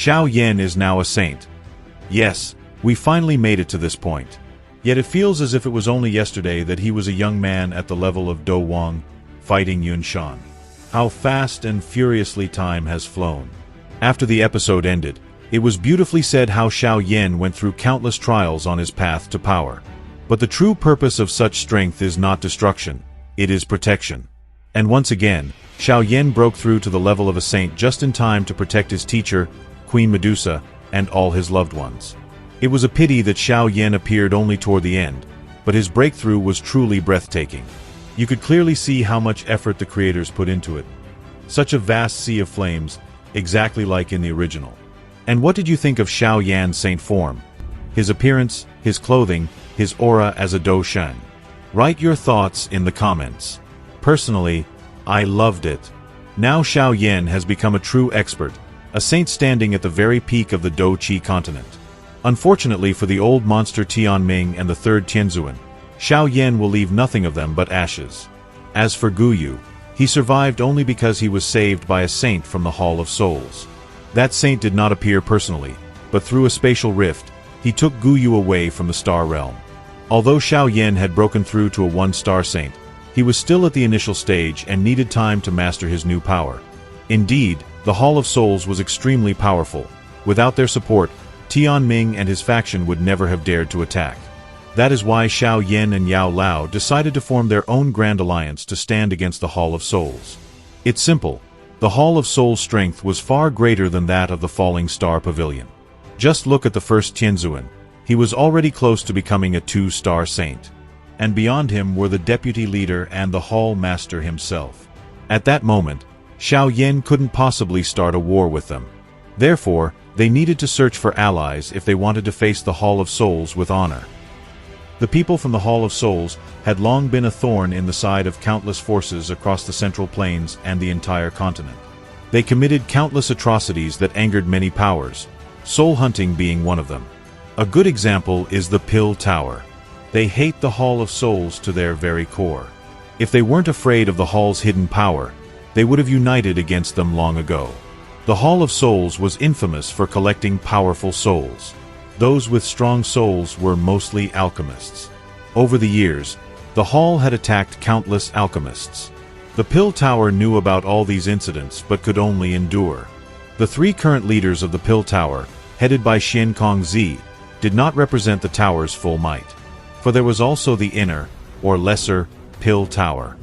Xiao Yan is now a saint. Yes, we finally made it to this point. Yet it feels as if it was only yesterday that he was a young man at the level of Do Wang, fighting Yun Shan. How fast and furiously time has flown. After the episode ended, it was beautifully said how Xiao Yan went through countless trials on his path to power. But the true purpose of such strength is not destruction, it is protection. And once again, Xiao Yan broke through to the level of a saint just in time to protect his teacher, Queen Medusa, and all his loved ones. It was a pity that Xiao Yan appeared only toward the end, but his breakthrough was truly breathtaking. You could clearly see how much effort the creators put into it. Such a vast sea of flames, exactly like in the original. And what did you think of Xiao Yan's saint form? His appearance, his clothing, his aura as a Do Shang? Write your thoughts in the comments. Personally, I loved it. Now Xiao Yan has become a true expert, a saint standing at the very peak of the Do Qi continent. Unfortunately for the old monster Tianming and the third Tianzuan, Xiao Yan will leave nothing of them but ashes. As for Guyu, he survived only because he was saved by a saint from the Hall of Souls. That saint did not appear personally, but through a spatial rift, he took Guyu away from the star realm. Although Xiao Yan had broken through to a one-star saint, he was still at the initial stage and needed time to master his new power. Indeed, the Hall of Souls was extremely powerful. Without their support, Tianming and his faction would never have dared to attack. That is why Xiao Yan and Yao Lao decided to form their own grand alliance to stand against the Hall of Souls. It's simple. The Hall of Souls' strength was far greater than that of the Falling Star Pavilion. Just look at the first Tianzuan. He was already close to becoming a two-star saint. And beyond him were the deputy leader and the Hall Master himself. At that moment, Xiao Yan couldn't possibly start a war with them. Therefore, they needed to search for allies if they wanted to face the Hall of Souls with honor. The people from the Hall of Souls had long been a thorn in the side of countless forces across the Central Plains and the entire continent. They committed countless atrocities that angered many powers, soul hunting being one of them. A good example is the Pill Tower. They hate the Hall of Souls to their very core. If they weren't afraid of the Hall's hidden power, they would have united against them long ago. The Hall of Souls was infamous for collecting powerful souls. Those with strong souls were mostly alchemists. Over the years, the Hall had attacked countless alchemists. The Pill Tower knew about all these incidents but could only endure. The three current leaders of the Pill Tower, headed by Xian Kongzi, did not represent the tower's full might. For there was also the inner, or lesser, Pill Tower.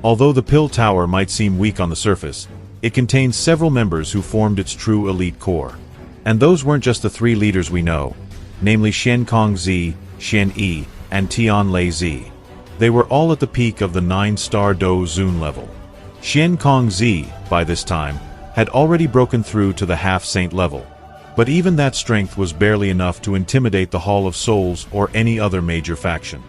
Although the Pill Tower might seem weak on the surface, it contained several members who formed its true elite core. And those weren't just the three leaders we know, namely Xian Kongzi, Xian Yi, and Tian Lei Zi. They were all at the peak of the 9-star Do Zun level. Xian Kongzi, by this time, had already broken through to the half-saint level. But even that strength was barely enough to intimidate the Hall of Souls or any other major faction.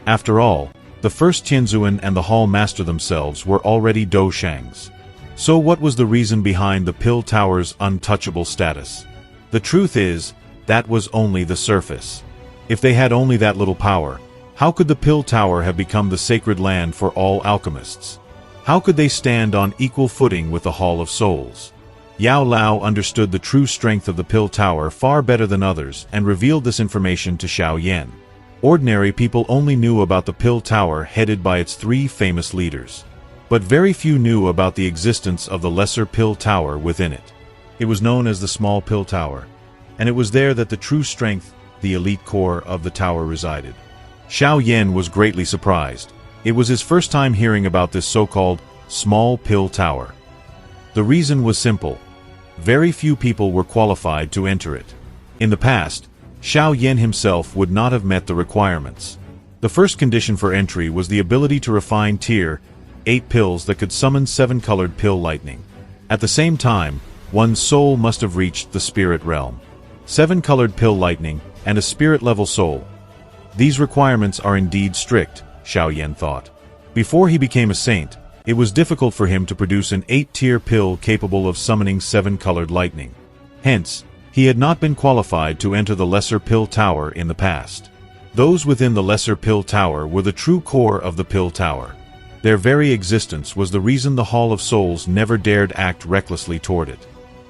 After all, the first Tianzuan and the Hall Master themselves were already Do Shangs. So what was the reason behind the Pill Tower's untouchable status? The truth is, that was only the surface. If they had only that little power, how could the Pill Tower have become the sacred land for all alchemists? How could they stand on equal footing with the Hall of Souls? Yao Lao understood the true strength of the Pill Tower far better than others and revealed this information to Xiao Yan. Ordinary people only knew about the Pill Tower headed by its three famous leaders. But very few knew about the existence of the lesser Pill Tower within it. It was known as the Small Pill Tower, and it was there that the true strength, the elite core of the tower resided. Xiao Yan was greatly surprised. It was his first time hearing about this so-called Small Pill Tower. The reason was simple. Very few people were qualified to enter it. In the past, Xiao Yan himself would not have met the requirements. The first condition for entry was the ability to refine Tier 8 pills that could summon 7-colored pill lightning. At the same time, one's soul must have reached the spirit realm. 7-colored pill lightning, and a spirit-level soul. These requirements are indeed strict, Xiao Yan thought. Before he became a saint, it was difficult for him to produce an 8-tier pill capable of summoning 7-colored lightning. Hence, he had not been qualified to enter the Lesser Pill Tower in the past. Those within the Lesser Pill Tower were the true core of the Pill Tower. Their very existence was the reason the Hall of Souls never dared act recklessly toward it.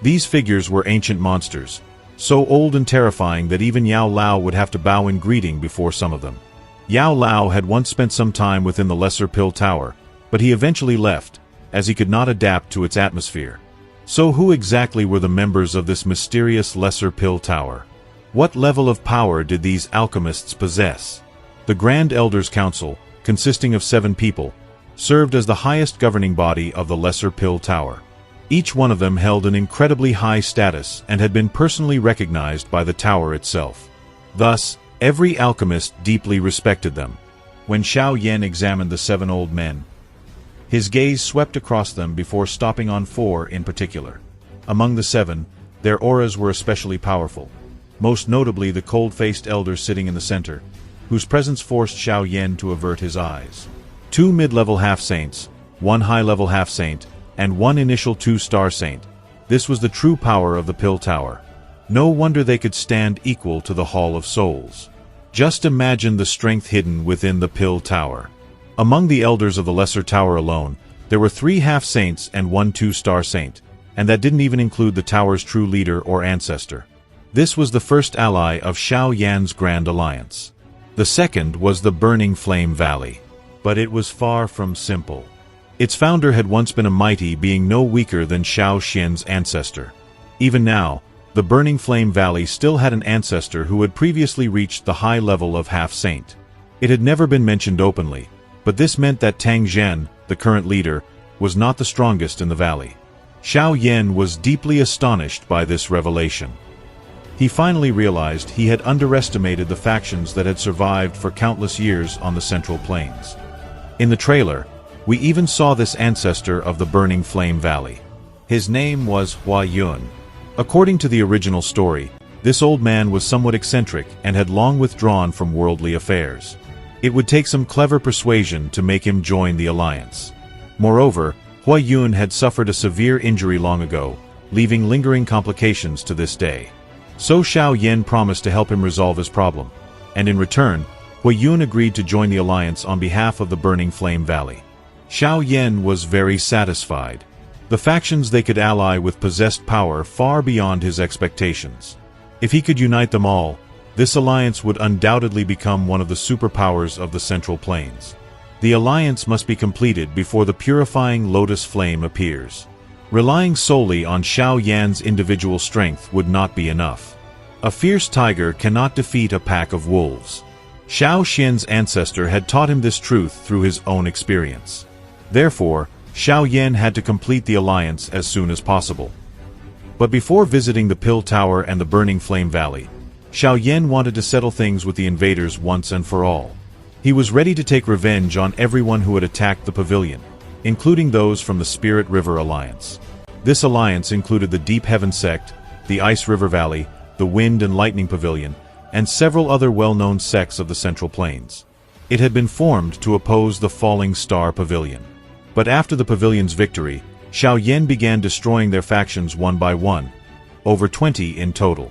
These figures were ancient monsters, so old and terrifying that even Yao Lao would have to bow in greeting before some of them. Yao Lao had once spent some time within the Lesser Pill Tower, but he eventually left, as he could not adapt to its atmosphere. So who exactly were the members of this mysterious Lesser Pill Tower? What level of power did these alchemists possess? The Grand Elders Council, consisting of 7 people, served as the highest governing body of the Lesser Pill Tower. Each one of them held an incredibly high status and had been personally recognized by the tower itself. Thus, every alchemist deeply respected them. When Xiao Yan examined the 7 old men, his gaze swept across them before stopping on 4 in particular. Among the 7, their auras were especially powerful, most notably the cold-faced elder sitting in the center, whose presence forced Xiao Yan to avert his eyes. 2 mid-level half-saints, 1 high-level half-saint, and 1 initial 2-star saint. This was the true power of the Pill Tower. No wonder they could stand equal to the Hall of Souls. Just imagine the strength hidden within the Pill Tower. Among the elders of the Lesser Tower alone, there were 3 half-saints and 1 2-star saint, and that didn't even include the tower's true leader or ancestor. This was the first ally of Xiao Yan's Grand Alliance. The second was the Burning Flame Valley. But it was far from simple. Its founder had once been a mighty being no weaker than Xiao Xian's ancestor. Even now, the Burning Flame Valley still had an ancestor who had previously reached the high level of half-saint. It had never been mentioned openly, but this meant that Tang, the current leader, was not the strongest in the valley. Xiao Yan was deeply astonished by this revelation. He finally realized he had underestimated the factions that had survived for countless years on the Central Plains. In the trailer, we even saw this ancestor of the Burning Flame Valley. His name was Hua Yun. According to the original story, this old man was somewhat eccentric and had long withdrawn from worldly affairs. It would take some clever persuasion to make him join the alliance. Moreover, Hua Yun had suffered a severe injury long ago, leaving lingering complications to this day. So Xiao Yan promised to help him resolve his problem, and in return, Hua Yun agreed to join the alliance on behalf of the Burning Flame Valley. Xiao Yan was very satisfied. The factions they could ally with possessed power far beyond his expectations. If he could unite them all, this alliance would undoubtedly become one of the superpowers of the Central Plains. The alliance must be completed before the purifying lotus flame appears. Relying solely on Xiao Yan's individual strength would not be enough. A fierce tiger cannot defeat a pack of wolves. Xiao Xian's ancestor had taught him this truth through his own experience. Therefore, Xiao Yan had to complete the alliance as soon as possible. But before visiting the Pill Tower and the Burning Flame Valley, Xiao Yan wanted to settle things with the invaders once and for all. He was ready to take revenge on everyone who had attacked the pavilion, including those from the Spirit River Alliance. This alliance included the Deep Heaven Sect, the Ice River Valley, the Wind and Lightning Pavilion, and several other well-known sects of the Central Plains. It had been formed to oppose the Falling Star Pavilion. But after the pavilion's victory, Xiao Yan began destroying their factions one by one, over 20 in total.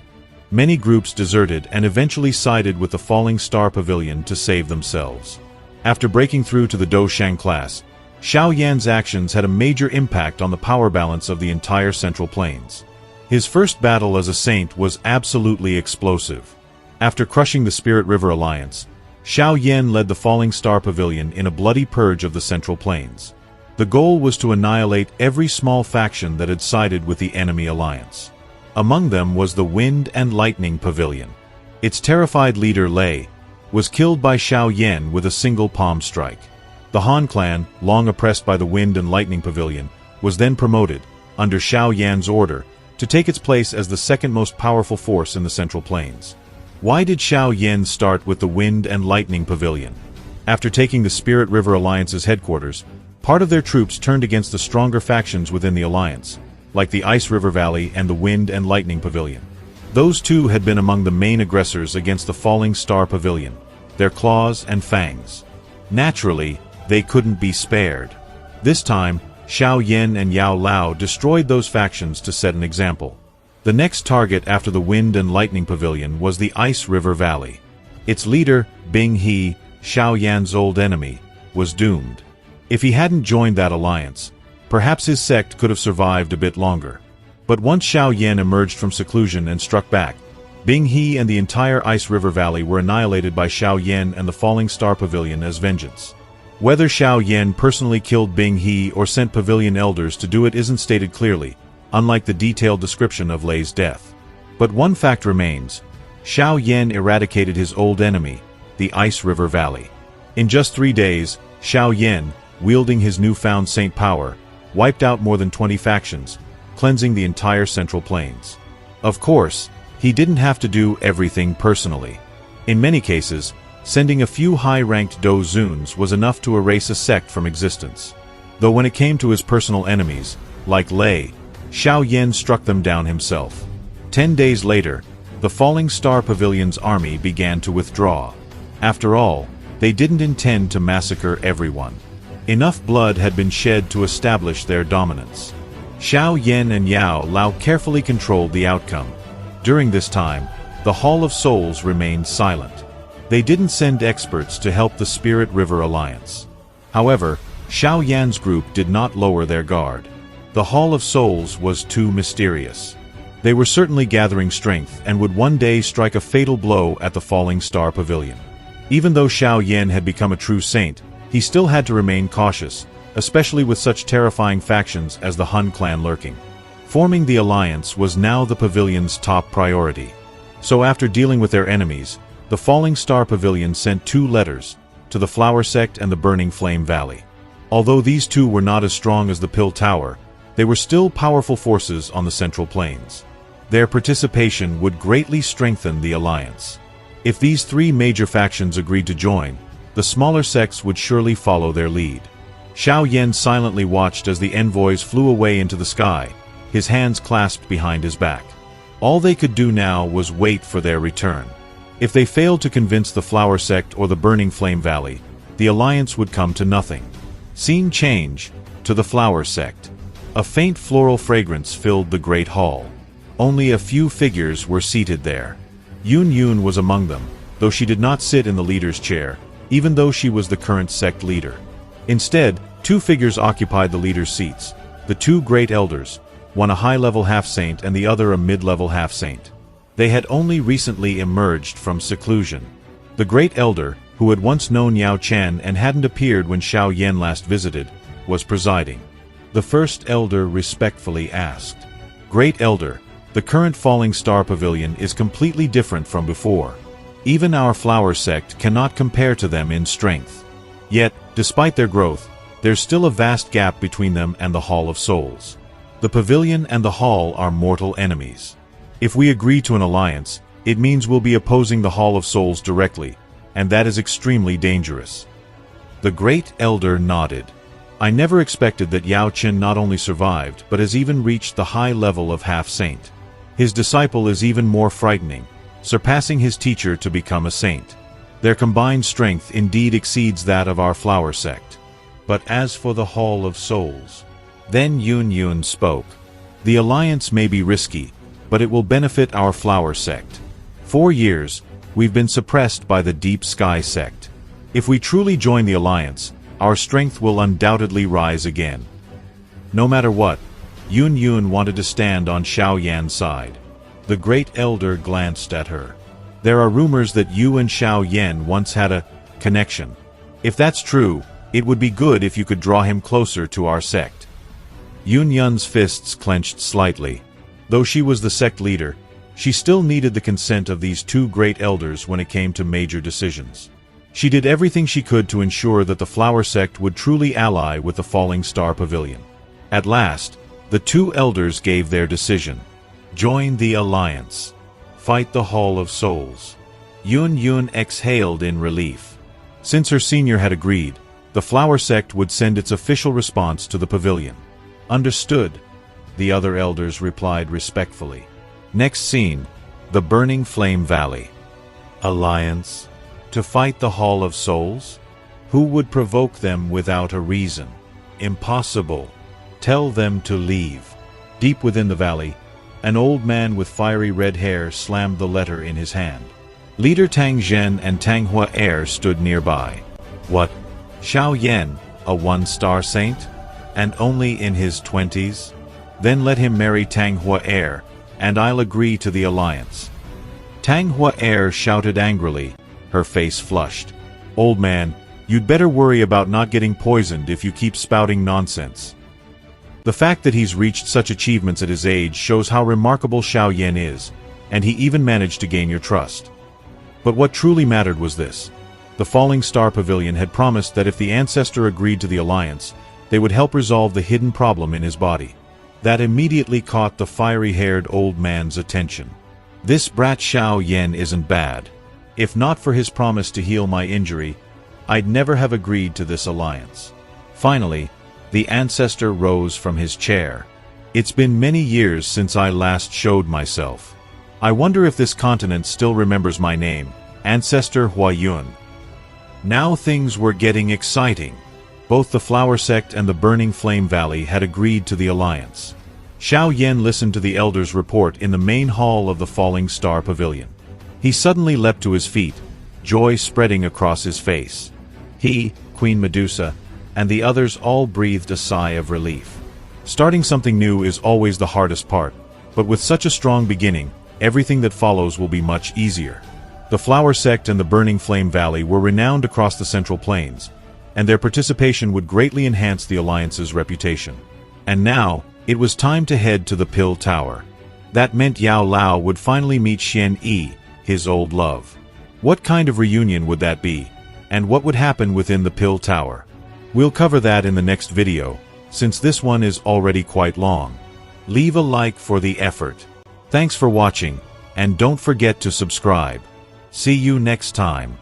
Many groups deserted and eventually sided with the Falling Star Pavilion to save themselves. After breaking through to the Doushang class, Xiao Yan's actions had a major impact on the power balance of the entire Central Plains. His first battle as a saint was absolutely explosive. After crushing the Spirit River Alliance, Xiao Yan led the Falling Star Pavilion in a bloody purge of the Central Plains. The goal was to annihilate every small faction that had sided with the enemy alliance. Among them was the Wind and Lightning Pavilion. Its terrified leader Lei was killed by Xiao Yan with a single palm strike. The Han clan, long oppressed by the Wind and Lightning Pavilion, was then promoted, under Xiao Yan's order, to take its place as the second most powerful force in the Central Plains. Why did Xiao Yan start with the Wind and Lightning Pavilion? After taking the Spirit River Alliance's headquarters, part of their troops turned against the stronger factions within the alliance, like the Ice River Valley and the Wind and Lightning Pavilion. Those two had been among the main aggressors against the Falling Star Pavilion, their claws and fangs. Naturally, they couldn't be spared. This time, Xiao Yan and Yao Lao destroyed those factions to set an example. The next target after the Wind and Lightning Pavilion was the Ice River Valley. Its leader, Bing He, Xiao Yan's old enemy, was doomed. If he hadn't joined that alliance, perhaps his sect could have survived a bit longer. But once Xiao Yan emerged from seclusion and struck back, Bing He and the entire Ice River Valley were annihilated by Xiao Yan and the Falling Star Pavilion as vengeance. Whether Xiao Yan personally killed Bing He or sent pavilion elders to do it isn't stated clearly, unlike the detailed description of Lei's death. But one fact remains: Xiao Yan eradicated his old enemy, the Ice River Valley. In just 3 days, Xiao Yan, wielding his newfound saint power, wiped out more than 20 factions, cleansing the entire Central Plains. Of course, he didn't have to do everything personally. In many cases, sending a few high-ranked Do Zuns was enough to erase a sect from existence. Though when it came to his personal enemies, like Lei, Xiao Yan struck them down himself. 10 days later, the Falling Star Pavilion's army began to withdraw. After all, they didn't intend to massacre everyone. Enough blood had been shed to establish their dominance. Xiao Yan and Yao Lao carefully controlled the outcome. During this time, the Hall of Souls remained silent. They didn't send experts to help the Spirit River Alliance. However, Xiao Yan's group did not lower their guard. The Hall of Souls was too mysterious. They were certainly gathering strength and would one day strike a fatal blow at the Falling Star Pavilion. Even though Xiao Yan had become a true saint, he still had to remain cautious, especially with such terrifying factions as the Hun clan lurking. Forming the alliance was now the pavilion's top priority. So after dealing with their enemies, the Falling Star Pavilion sent 2 letters, to the Flower Sect and the Burning Flame Valley. Although these 2 were not as strong as the Pill Tower, they were still powerful forces on the Central Plains. Their participation would greatly strengthen the alliance. If these 3 major factions agreed to join, the smaller sects would surely follow their lead. Xiao Yan silently watched as the envoys flew away into the sky, his hands clasped behind his back. All they could do now was wait for their return. If they failed to convince the Flower Sect or the Burning Flame Valley, the alliance would come to nothing. Scene change to the Flower Sect. A faint floral fragrance filled the great hall. Only a few figures were seated there. Yun was among them, though she did not sit in the leader's chair, even though she was the current sect leader. Instead, 2 figures occupied the leader's seats, the 2 great elders, one a high-level half-saint and the other a mid-level half-saint. They had only recently emerged from seclusion. The great elder, who had once known Yao Chen and hadn't appeared when Xiao Yan last visited, was presiding. The first elder respectfully asked, "Great elder, the current Falling Star Pavilion is completely different from before. Even our Flower Sect cannot compare to them in strength. Yet, despite their growth, there's still a vast gap between them and the Hall of Souls. The pavilion and the hall are mortal enemies. If we agree to an alliance, it means we'll be opposing the Hall of Souls directly, and that is extremely dangerous." The great elder nodded. "I never expected that Yao Chen not only survived, but has even reached the high level of half-saint. His disciple is even more frightening, surpassing his teacher to become a saint. Their combined strength indeed exceeds that of our Flower Sect. But as for the Hall of Souls..." Then Yun spoke. "The alliance may be risky, but it will benefit our Flower Sect. 4 years, we've been suppressed by the Deep Sky Sect. If we truly join the alliance, our strength will undoubtedly rise again." No matter what, Yun wanted to stand on Xiao Yan's side. The great elder glanced at her. "There are rumors that you and Xiao Yan once had a connection. If that's true, it would be good if you could draw him closer to our sect." Yun's fists clenched slightly. Though she was the sect leader, she still needed the consent of these 2 great elders when it came to major decisions. She did everything she could to ensure that the Flower Sect would truly ally with the Falling Star Pavilion. At last, the 2 elders gave their decision. Join the alliance. Fight the Hall of Souls. Yun exhaled in relief. Since her senior had agreed, the Flower Sect would send its official response to the pavilion. "Understood," the other elders replied respectfully. Next scene, the Burning Flame Valley. Alliance? To fight the Hall of Souls? Who would provoke them without a reason? Impossible. Tell them to leave. Deep within the valley, an old man with fiery red hair slammed the letter in his hand. Leader Tang Zhen and Donghua heir stood nearby. What? Xiao Yan, a 1-star saint? And only in his 20s? Then let him marry Tang Heir, and I'll agree to the alliance." Tang Heir shouted angrily, her face flushed. "Old man, you'd better worry about not getting poisoned if you keep spouting nonsense." The fact that he's reached such achievements at his age shows how remarkable Xiao Yan is, and he even managed to gain your trust. But what truly mattered was this. The Falling Star Pavilion had promised that if the ancestor agreed to the alliance, they would help resolve the hidden problem in his body. That immediately caught the fiery-haired old man's attention. "This brat Xiao Yan isn't bad. If not for his promise to heal my injury, I'd never have agreed to this alliance." Finally, the ancestor rose from his chair. "It's been many years since I last showed myself. I wonder if this continent still remembers my name, Ancestor Huayun." Now things were getting exciting. Both the Flower Sect and the Burning Flame Valley had agreed to the alliance. Xiao Yan listened to the elders' report in the main hall of the Falling Star Pavilion. He suddenly leapt to his feet, joy spreading across his face. He, Queen Medusa, and the others all breathed a sigh of relief. Starting something new is always the hardest part, but with such a strong beginning, everything that follows will be much easier. The Flower Sect and the Burning Flame Valley were renowned across the Central Plains, and their participation would greatly enhance the alliance's reputation. And now, it was time to head to the Pill Tower. That meant Yao Lao would finally meet Xian Yi, his old love. What kind of reunion would that be? And what would happen within the Pill Tower? We'll cover that in the next video, since this one is already quite long. Leave a like for the effort. Thanks for watching, and don't forget to subscribe. See you next time.